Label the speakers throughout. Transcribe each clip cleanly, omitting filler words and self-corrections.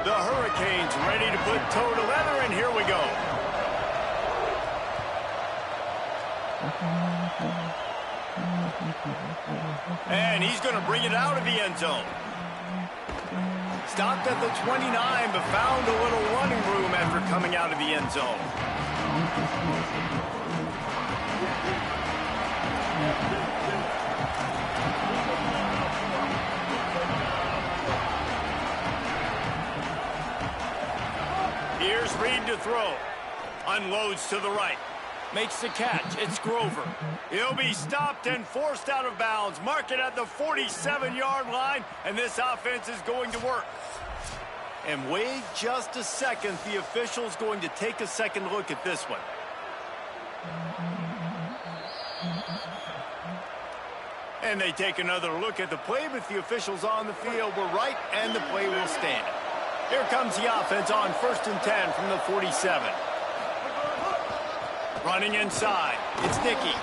Speaker 1: The Hurricanes ready to put toe to leather, and here we go. And he's going to bring it out of the end zone. Stopped at the 29, but found a little running room after coming out of the end zone. Here's Reed to throw. Unloads to the right. Makes the catch. It's Grover. He'll be stopped and forced out of bounds. Mark it at the 47-yard line, and this offense is going to work. And wait just a second. The official's going to take a second look at this one. And they take another look at the play, but the officials on the field were right, and the play will stand. Here comes the offense on 1st and 10 from the 47. Running inside. It's Dickey.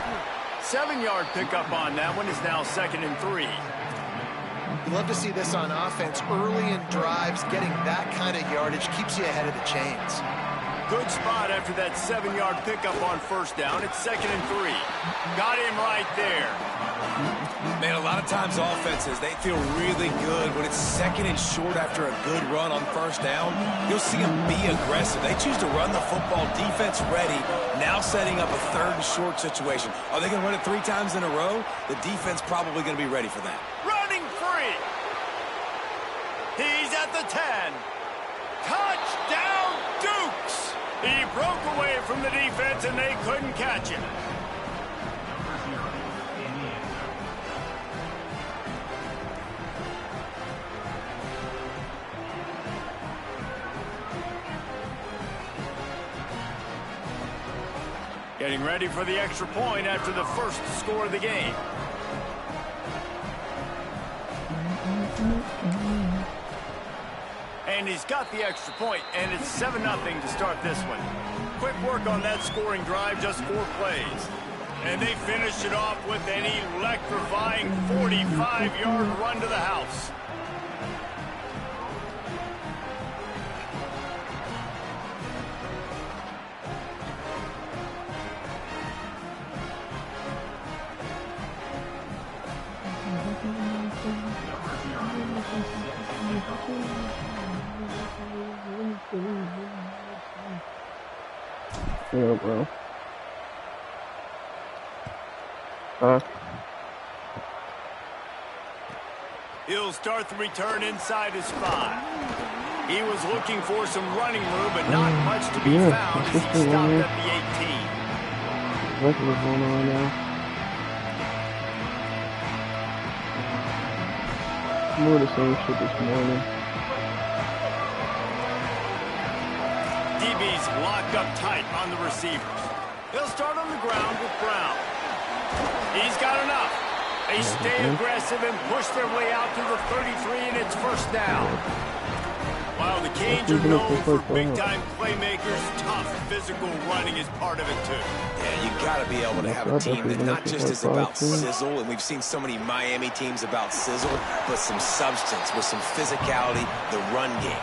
Speaker 1: 7-yard pickup on that one is now 2nd and 3.
Speaker 2: You love to see this on offense. Early in drives, getting that kind of yardage keeps you ahead of the chains.
Speaker 1: Good spot after that 7-yard pickup on 1st down. It's 2nd and 3. Got him right there.
Speaker 3: Man, a lot of times offenses, they feel really good when it's 2nd and short after a good run on 1st down. You'll see them be aggressive. They choose to run the football, defense ready, now setting up a 3rd and short situation. Are they going to run it 3 times in a row? The defense probably going to be ready for that.
Speaker 1: Running free. He's at the 10. Touchdown, Dukes. He broke away from the defense, and they couldn't catch him. Getting ready for the extra point after the first score of the game. And he's got the extra point, and it's 7-0 to start this one. Quick work on that scoring drive, just 4 plays. And they finish it off with an electrifying 45-yard run to the house.
Speaker 4: Yeah, bro.
Speaker 1: He'll start the return inside his 5. He was looking for some running room, but not much to be found as he stopped at the 18.
Speaker 4: What's going on right now? More of the same shit this morning.
Speaker 1: DB's locked up tight on the receivers. He'll start on the ground with Brown. He's got enough. They stay aggressive and push their way out to the 33, and it's 1st down. While the Canes are known for big-time playmakers, tough physical running is part of it, too.
Speaker 3: Yeah, you got to be able to have a team that not just is about sizzle, and we've seen so many Miami teams about sizzle, but some substance with some physicality, the run game.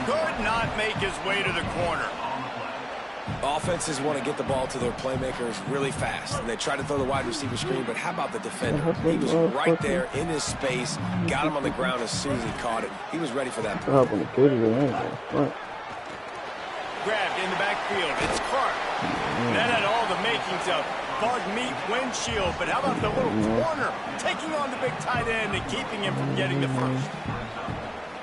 Speaker 1: Could not make his way to the corner.
Speaker 3: Offenses want to get the ball to their playmakers really fast, and they try to throw the wide receiver screen, but how about the defender? He was right there in his space, got him on the ground as soon as he caught it. He was ready for that.
Speaker 1: Grabbed in the backfield. It's Clark. That had all the makings of Bug Meat windshield, but how about the little corner taking on the big tight end and keeping him from getting the first?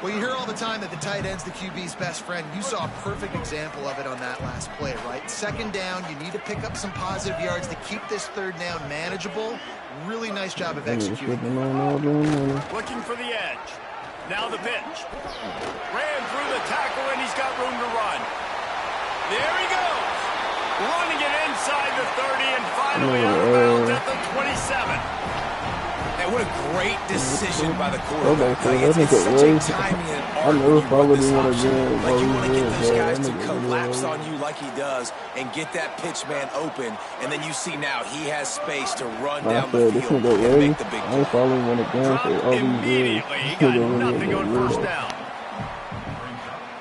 Speaker 2: Well, you hear all the time that the tight end's the QB's best friend. You saw a perfect example of it on that last play, right? 2nd down, you need to pick up some positive yards to keep this 3rd down manageable. Really nice job of executing.
Speaker 1: Looking for the edge. Now the pitch. Ran through the tackle, and he's got room to run. There he goes. Running it inside the 30 and finally out of bounds at the 27.
Speaker 3: And what a great decision by the quarterback. It's such a timing and art when you run this option. Like, you want to get those guys to collapse on you like he does and get that pitch man open. And then you see now he has space to run down the field and make the big play.
Speaker 1: Immediately, he got nothing on 1st down.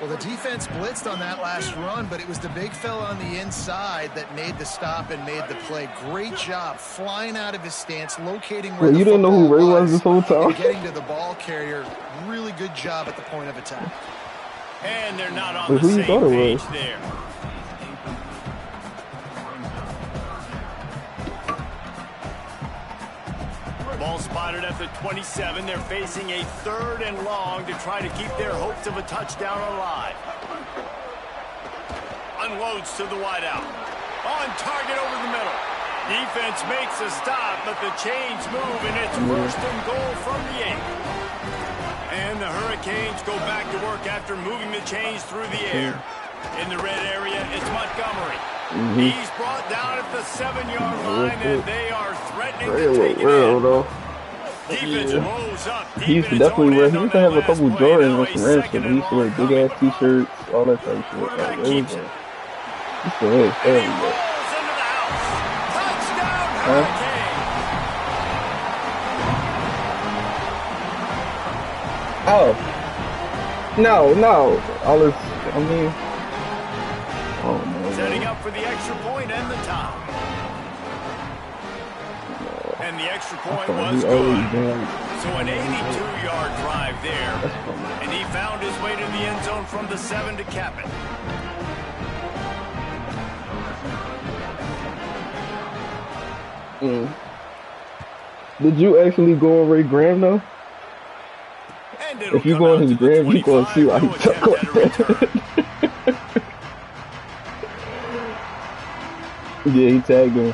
Speaker 2: the defense blitzed on that last run, but it was the big fella on the inside that made the stop and made the play. Great job flying out of his stance, locating where
Speaker 4: you didn't know who Ray was this whole time?
Speaker 2: And getting to the ball carrier. Really good job at the point of attack.
Speaker 1: And they're not on the same page there. Ball spotted at the 27. They're facing a 3rd and long to try to keep their hopes of a touchdown alive. Unloads to the wideout. On target over the middle. Defense makes a stop, but the chains move, and it's 1st and goal from the 8. And the Hurricanes go back to work after moving the chains through the air. In the red area, it's Montgomery. He's brought down at the 7-yard line, and they are threatening to take it in. Defense rolls up.
Speaker 4: He used to definitely wear, he used to have a couple Jordans and some random shit. He used to wear big ass t-shirts, all that type of shit. Like, he used to wear everything.
Speaker 1: Touchdown,
Speaker 4: Oh. No. All this, I mean. Oh, no.
Speaker 1: Setting up for the extra point and the tie. And the extra point was good. So an 82-yard drive there. And he found his way to the end zone from the 7 to cap it.
Speaker 4: Did you actually go on Ray Graham though? If you go on his Graham, you gonna see why he took like that. Yeah, he tagged him.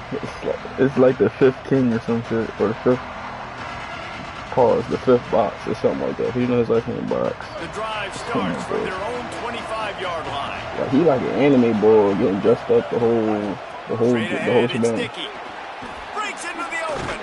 Speaker 4: It's like the 5th king or some shit, or the 5th pause, the 5th box or something like that. He knows his last name box.
Speaker 1: The drive starts from their own 25-yard line.
Speaker 4: Like he like an anime boy getting dressed up the whole shebang.
Speaker 1: Breaks into the open.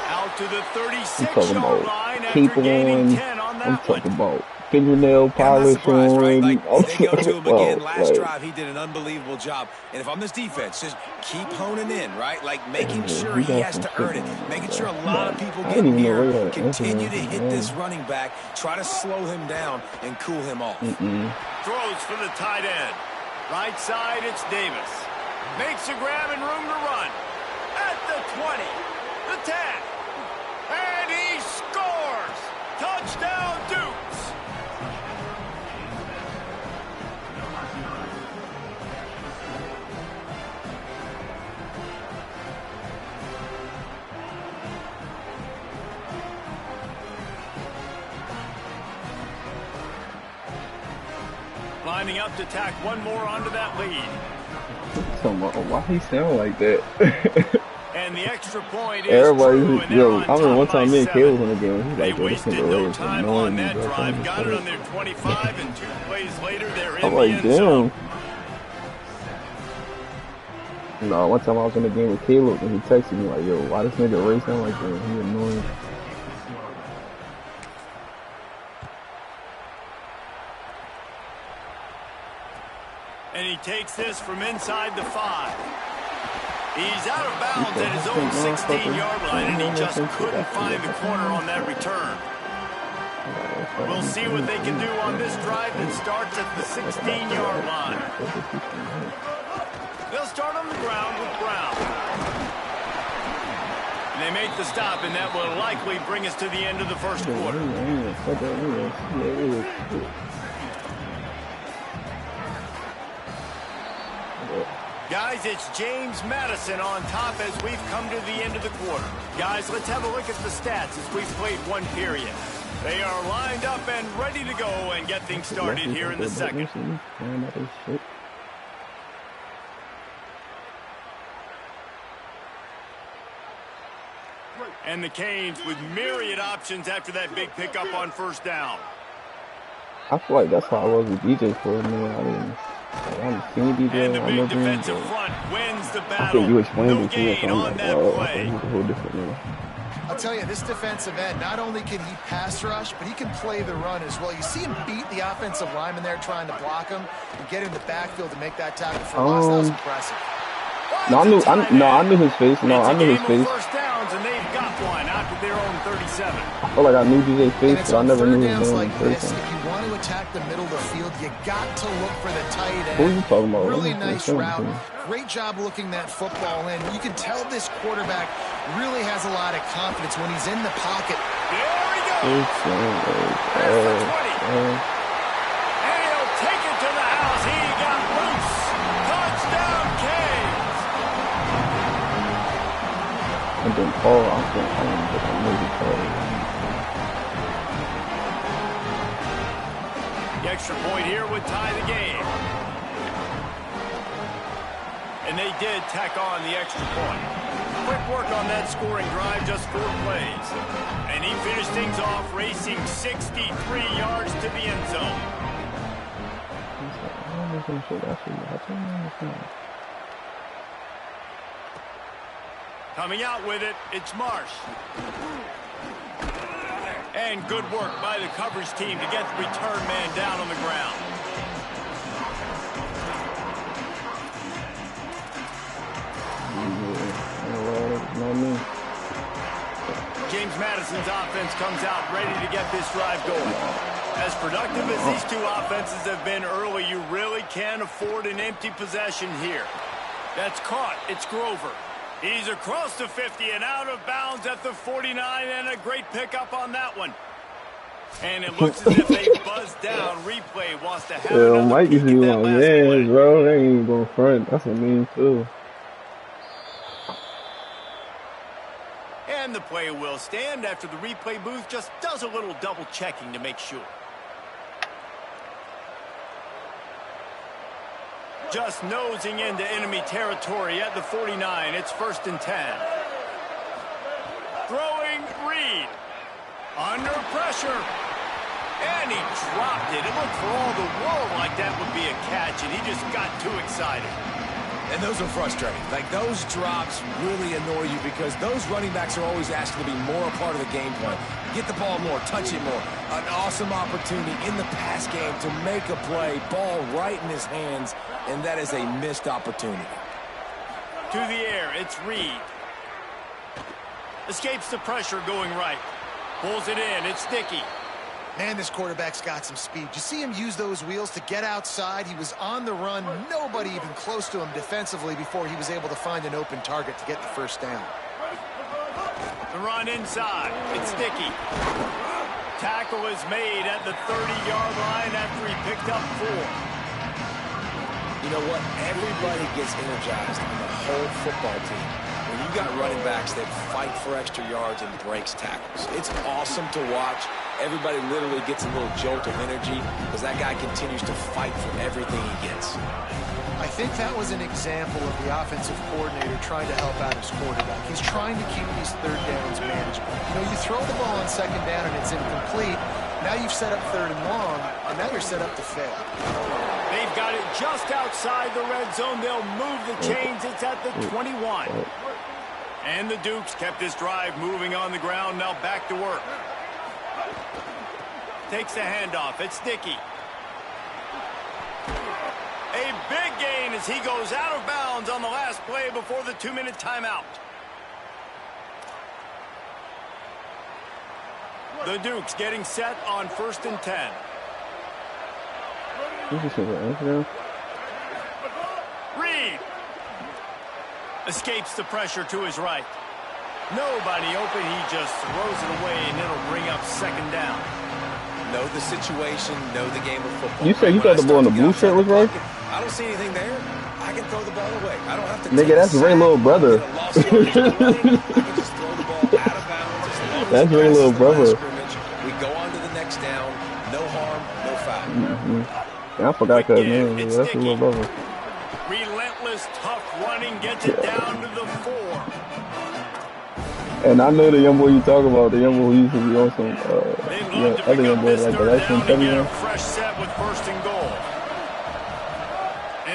Speaker 1: Out to the 36-yard line after gaining 10 on that
Speaker 4: I'm talking about fingernail polish on.
Speaker 3: Right? Like, they go to him again last drive. He did an unbelievable job. And if I'm this defense, just keep honing in, right? Like making sure he has to earn it. Making sure a lot of people get near. Continue to hit this running back. Try to slow him down and cool him off.
Speaker 1: Throws for the tight end. Right side, it's Davis. Makes a grab and room to run. At the 20, the 10. And he scores! Touchdown, Dukes! Lining up to tack one more onto that lead.
Speaker 4: Why he sound like that?
Speaker 1: And the extra point is
Speaker 4: everybody, yo, I remember one time me and Caleb was in the game. He's
Speaker 1: they
Speaker 4: like, yo,
Speaker 1: wasted no time on that drive. Got it on their 25, and 2 plays later, they're in the end zone.
Speaker 4: No, one time I was in the game with Caleb, and he texted me like, yo, why this nigga Ray sound like that? He annoying.
Speaker 1: And he takes this from inside the 5. He's out of bounds at his own 16-yard line, and he just couldn't find the corner on that return. We'll see what they can do on this drive that starts at the 16-yard line. They'll start on the ground with Brown. And they make the stop, and that will likely bring us to the end of the first quarter. Guys, it's James Madison on top as we've come to the end of the quarter. Guys, let's have a look at the stats as we've played one period. They are lined up and ready to go and get things started here in the second. And the Canes with myriad options after that big pickup on first down.
Speaker 4: I feel like that's how I was with DJ for a minute. I'm seeing DJ.
Speaker 1: And the big defensive front wins the battle.
Speaker 4: I think you explained it to me,
Speaker 1: so I'm like,
Speaker 4: he's a whole different man.
Speaker 2: I'll tell you, this defensive end, not only can he pass rush, but he can play the run as well. You see him beat the offensive lineman there trying to block him and get in the backfield to make that tackle for loss. That was impressive.
Speaker 4: No, I knew his face. No, I knew his face.
Speaker 1: First downs, and they've got one out to their own 37.
Speaker 4: I feel like I knew DJ's face, but I never knew his name.
Speaker 2: Like this, if you want to to attack the middle of the field, you got to look for the tight end.
Speaker 4: What are you talking about?
Speaker 2: Really nice route. Great job looking that football in. You can tell this quarterback really has a lot of confidence when he's in the pocket.
Speaker 1: There we go. And he'll take it to the house. He got loose. Touchdown, Canes.
Speaker 4: And then Paul, I think maybe Paul.
Speaker 1: The extra point here would tie the game. And they did tack on the extra point. Quick work on that scoring drive, just 4 plays. And he finished things off racing 63 yards to the end zone. Coming out with it, it's Marsh. And good work by the coverage team to get the return man down on the ground. James Madison's offense comes out ready to get this drive going. As productive as these two offenses have been early, you really can't afford an empty possession here. That's caught. It's Grover. He's across the 50 and out of bounds at the 49, and a great pickup on that one. And it looks as if they buzzed down. Replay wants to have another
Speaker 4: Mike
Speaker 1: peek
Speaker 4: is
Speaker 1: at that
Speaker 4: on,
Speaker 1: last
Speaker 4: yeah,
Speaker 1: play.
Speaker 4: bro. They ain't even going front. That's what I mean, too.
Speaker 1: And the play will stand after the replay booth just does a little double checking to make sure. Just nosing into enemy territory at the 49. It's 1st and 10. Throwing Reed. Under pressure. And he dropped it. It looked for all the world like that would be a catch, and he just got too excited.
Speaker 3: And those are frustrating. Like, those drops really annoy you because those running backs are always asking to be more a part of the game plan. Get the ball more, touch it more. An awesome opportunity in the pass game to make a play, ball right in his hands, and that is a missed opportunity.
Speaker 1: To the air, it's Reed. Escapes the pressure going right. Pulls it in, it's Dickey.
Speaker 2: Man, this quarterback's got some speed. You see him use those wheels to get outside. He was on the run. Nobody even close to him defensively before he was able to find an open target to get the first down.
Speaker 1: The run inside. It's Dickey. Tackle is made at the 30-yard line after he picked up 4.
Speaker 3: You know what? Everybody gets energized on the whole football team when you got running backs that fight for extra yards and breaks tackles. It's awesome to watch. Everybody literally gets a little jolt of energy because that guy continues to fight for everything he gets.
Speaker 2: I think that was an example of the offensive coordinator trying to help out his quarterback. He's trying to keep these third downs manageable. You know, you throw the ball on 2nd down and it's incomplete. Now you've set up 3rd and long, and now you're set up to fail.
Speaker 1: They've got it just outside the red zone. They'll move the chains. It's at the 21. And the Dukes kept this drive moving on the ground. Now back to work. Takes the handoff. It's Dickey. A big gain as he goes out of bounds on the last play before the 2-minute timeout. The Dukes getting set on 1st and 10. Reed escapes the pressure to his right. Nobody open. He just throws it away, and it'll bring up 2nd down.
Speaker 3: Know the situation, know the game of football.
Speaker 4: You say you thought the ball in the blue shirt was right?
Speaker 3: I don't see anything there. I can throw the ball away. I don't have to.
Speaker 4: Nigga, that's Ray's little brother. That's Ray's little brother.
Speaker 3: We go on to the next down. No harm, no foul.
Speaker 4: Yeah, I forgot that name. That's his little brother.
Speaker 1: Relentless, tough running gets it down to the 4.
Speaker 4: And I know the young boy you talk about, the young boy who used to be on some, other young boys like the Lexington Heavy.
Speaker 1: Fresh set with 1st and goal.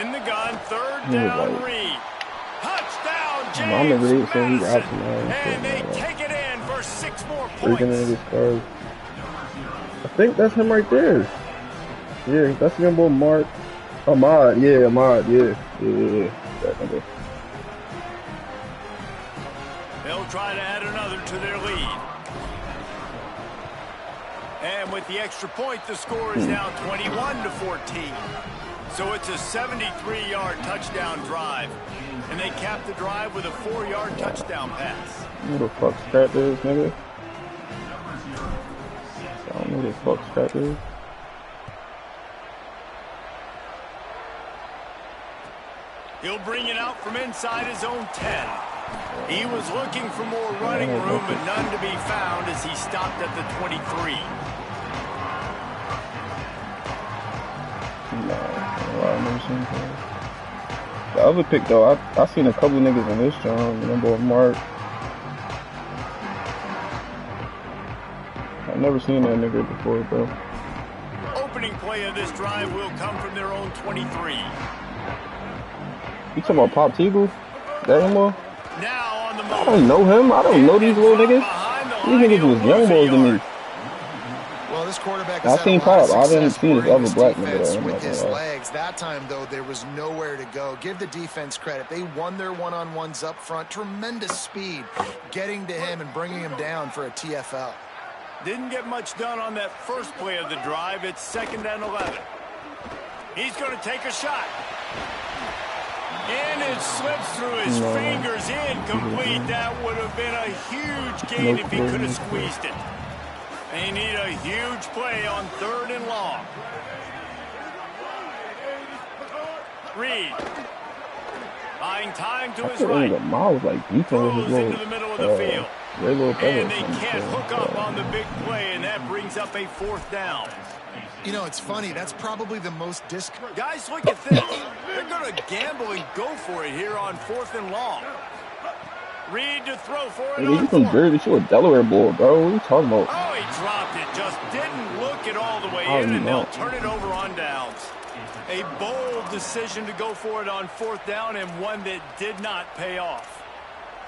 Speaker 1: In the gun, 3rd down, Reed. Touchdown, James Madison. And they take it in for 6 more points.
Speaker 4: I think that's him right there. Yeah, that's the young boy Mark. Ahmad, yeah, Ahmad, yeah. That number.
Speaker 1: They'll try to add another to their lead. And with the extra point, the score is now 21-14. So it's a 73-yard touchdown drive. And they cap the drive with a 4-yard touchdown pass.
Speaker 4: Who the fuck scrap is, nigga? I don't know who the fuck scrap is.
Speaker 1: He'll bring it out from inside his own 10. He was looking for more running room, but none to be found as he stopped at the 23.
Speaker 4: I've never seen that. The other pick, though, I seen a couple niggas in this joint. Remember Mark? I've never seen that nigga before, bro.
Speaker 1: Opening play of this drive will come from their own 23.
Speaker 4: You talking about Pop Teagle? That him or?
Speaker 1: Now on the
Speaker 4: I don't know him. I don't know these little niggas. These niggas was young boys to me.
Speaker 2: Well, this quarterback
Speaker 4: I seen Pop. I didn't see this other black nigga.
Speaker 2: With his legs. That time, though, there was nowhere to go. Give the defense credit. They won their one-on-ones up front. Tremendous speed getting to him and bringing him down for a TFL.
Speaker 1: Didn't get much done on that first play of the drive. It's 2nd and 11. He's going to take a shot. And it slips through his fingers, incomplete. That would have been a huge gain if he could have squeezed it. They need a huge play on 3rd and long. Reed. Buying time to his right.
Speaker 4: Miles like
Speaker 1: throws into the middle of the field. And they can't hook up on the big play, and that brings up a 4th down.
Speaker 2: You know, it's funny. That's probably the most
Speaker 1: Guys, look at this. They're going to gamble and go for it here on 4th and long. Reed to throw for it.
Speaker 4: Hey, you from Jersey? You a Delaware boy, bro. What are you talking about?
Speaker 1: Oh, he dropped it. Just didn't look it all the way in, and they'll turn it over on downs. A bold decision to go for it on 4th down, and one that did not pay off.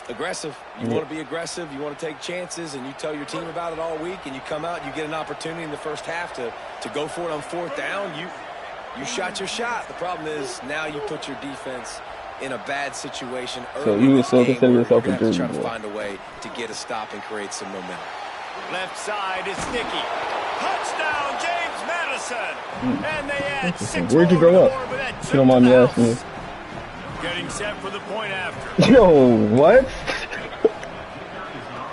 Speaker 3: Aggressive. You want to be aggressive. You want to take chances, and you tell your team about it all week, and you come out and you get an opportunity in the first half to go for it on 4th down. You shot your shot. The problem is now you put your defense in a bad situation early.
Speaker 4: So you would still consider yourself a Jersey
Speaker 3: boy.
Speaker 4: Try
Speaker 3: to find a way to get a stop and create some momentum.
Speaker 1: Left side is Nicky. Touchdown, James Madison. And they add 6.
Speaker 4: Where'd you grow up? If you don't mind me asking you.
Speaker 1: Getting set for the point after.
Speaker 4: Yo, what?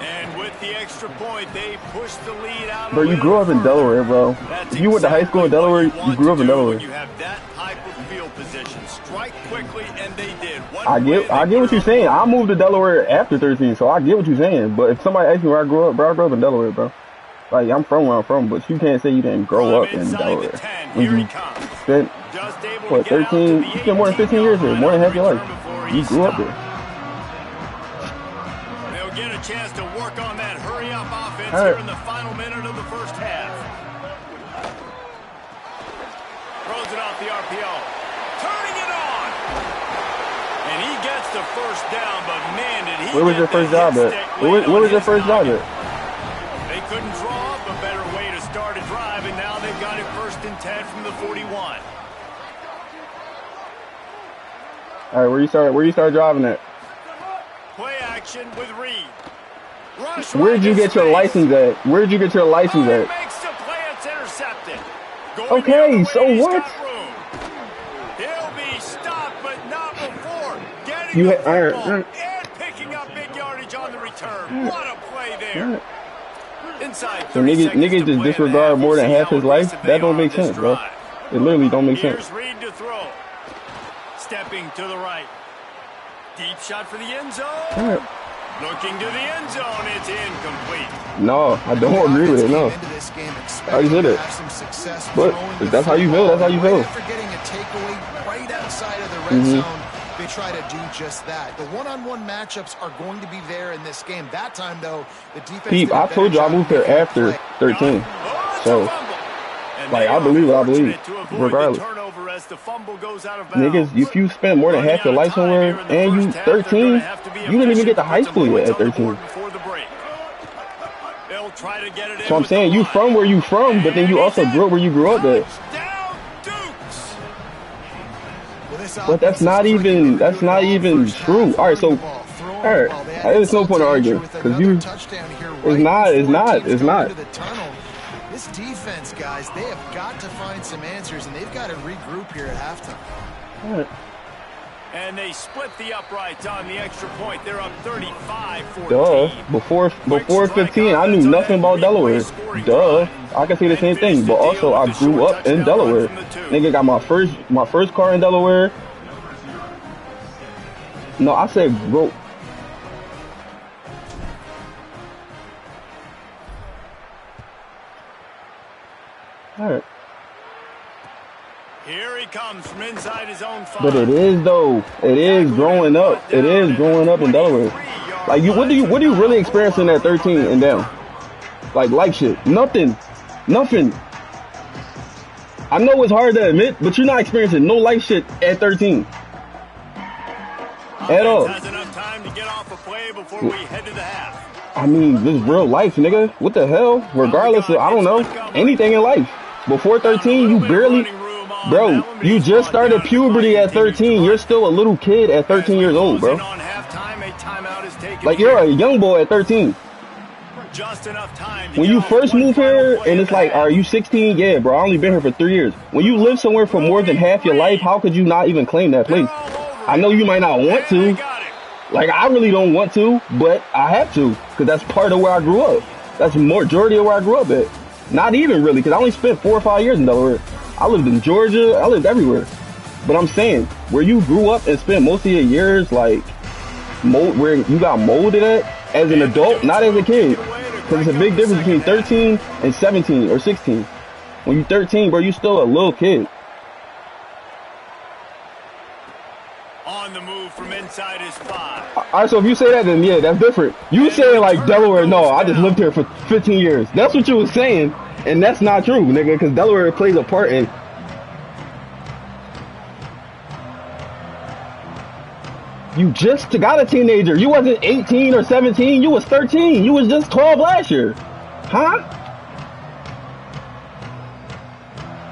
Speaker 1: And with the extra point, they push the lead out.
Speaker 4: Bro, you grew up in Delaware, bro. If you went to high school in Delaware, you grew up in Delaware.
Speaker 1: You have that type of field position. Strike quickly, and they did.
Speaker 4: I get what you're saying. I moved to Delaware after 13, so I get what you're saying. But if somebody asks me where I grew up, bro, I grew up in Delaware, bro. Like, I'm from where I'm from, but you can't say you didn't grow up in Delaware.
Speaker 1: Here he comes.
Speaker 4: What, 13? You spent more than 15 years there, more than half your life. You grew up there.
Speaker 1: They'll get a chance to work on that hurry-up offense here in the final minute of the first half. Throws it off the RPO. Turning it on. And he gets the first down, but man, did he
Speaker 4: Where was your first job at? Where was your first job at?
Speaker 1: They couldn't draw up a better way to start a drive, and now they've got it 1st and 10 from the 41.
Speaker 4: All right, where you started driving at?
Speaker 1: Play action with Reed. Rush
Speaker 4: Where'd you get your license at? Where'd you get your license at?
Speaker 1: Makes the play, it's intercepted.
Speaker 4: Okay, so what?
Speaker 1: He'll be stopped, but not before getting the football and picking up big yardage on the return. What a play there. Inside.
Speaker 4: So niggas just disregard more than half his life? That don't make sense, bro. It literally don't make sense.
Speaker 1: Here's Reed to throw. Stepping to the right. Deep shot for the end zone. Looking to the end zone. It's incomplete.
Speaker 4: No, I don't agree with it, no. I did it. But if that's how you feel, that's how you feel.
Speaker 2: After getting a takeaway right outside of the red zone, they try to do just that. The one-on-one matchups are going to be there in this game. That time, though, the defense...
Speaker 4: Pete, I told you I moved there after 13. So, like, I believe what I believe, regardless. Niggas, if you spend more than half your life somewhere and you 13, you didn't even get to high school yet at 13. So I'm saying you from where you from, but then you also grew up where you grew up at. But that's not even true. All right, so there's no point to argue because it's not.
Speaker 2: This defense, guys, they have got to find some answers, and they've got to regroup here at halftime.
Speaker 4: All right.
Speaker 1: And they split the uprights on the extra point. They're up 35-14.
Speaker 4: Duh. Before 15, I knew nothing about Delaware. Duh. I can say the same thing, but also I grew up in Delaware. Nigga got my first car in Delaware. No, I said bro. All right.
Speaker 1: Here he comes from inside his own 5.
Speaker 4: But it is though. It is growing up. It is growing up in Delaware. Like what do you really experiencing at 13 and down? Like life shit. Nothing. I know it's hard to admit, but you're not experiencing no life shit at 13. At all.
Speaker 1: Has enough time to get off a play before we head to the half.
Speaker 4: I mean, this is real life, nigga. What the hell? Regardless of, I don't know, anything in life. Before 13, you barely, bro, you just started puberty at 13. You're still a little kid at 13 years old, bro. Like, you're a young boy at 13.
Speaker 1: Just enough time
Speaker 4: when you first move here, and it's like, are you 16? Yeah, bro, I only been here for 3 years. When you live somewhere for more than half your life, how could you not even claim that place? I know you might not want to. Like, I really don't want to, but I have to, because that's part of where I grew up. That's the majority of where I grew up at. Not even really, because I only spent 4 or 5 years in Delaware. I lived in Georgia. I lived everywhere. But I'm saying, where you grew up and spent most of your years, like, where you got molded at, as an adult, not as a kid. Because it's a big difference between 13 and 17 or 16. When you're 13, bro, you still a little kid.
Speaker 1: On the move from inside his 5.
Speaker 4: All right, so if you say that, then yeah, that's different. You saying like Delaware, no, I just lived here for 15 years. That's what you was saying, and that's not true, nigga, because Delaware plays a part in. You just got a teenager. You wasn't 18 or 17. You was 13. You was just 12 last year. Huh?